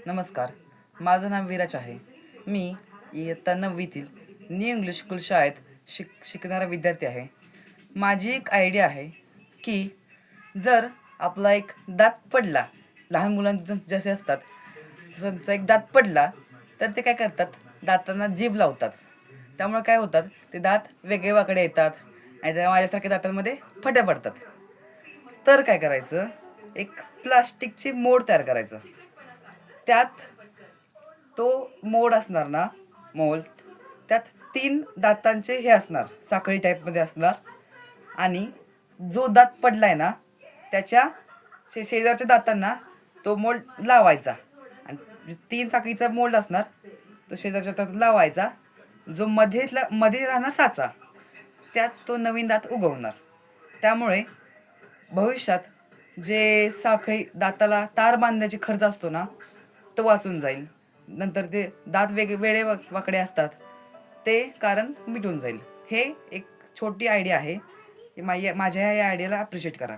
नमस्कार, माझं नाव विराज आहे. मी इयत्ता 9वीतील न्यू इंग्लिश स्कूल शाळेत शिकणारा विद्यार्थी आहे. माझी एक आयडिया आहे की जर आपला एक दात पडला, लहान मुलांचे जसे असतात तसंचा एक दात पडला तर ते काय करतात, दातांना जीभ लावतात. त्यामुळे काय होतात, ते दात वेगळे वाकडे येतात आणि त्या माझ्यासारख्या दातांमध्ये फट्या पडतात. तर काय करायचं, एक प्लास्टिकची मोड तयार करायचं. त्यात तो मोड असणार ना, मोल्ड, त्यात 3 दातांचे हे असणार, साखळी टाईपमध्ये असणार. आणि जो दात पडलाय ना त्याच्या शेजारच्या दातांना तो मोल्ड लावायचा. आणि 3 साखळीचा मोल्ड असणार, तो शेजारच्या दातात लावायचा. जो मध्ये राहणार साचा, त्यात तो नवीन दात उगवणार. त्यामुळे भविष्यात जे साखळी दाताला तार बांधण्याचे खर्च असतो ना, तो वाचून जाईल. नंतर ते दात वेडे वाकडे असतात ते कारण मिटून जाईल. हे एक छोटी आयडिया आहे. माझ्या या आयडियाला अप्रिशिएट करा.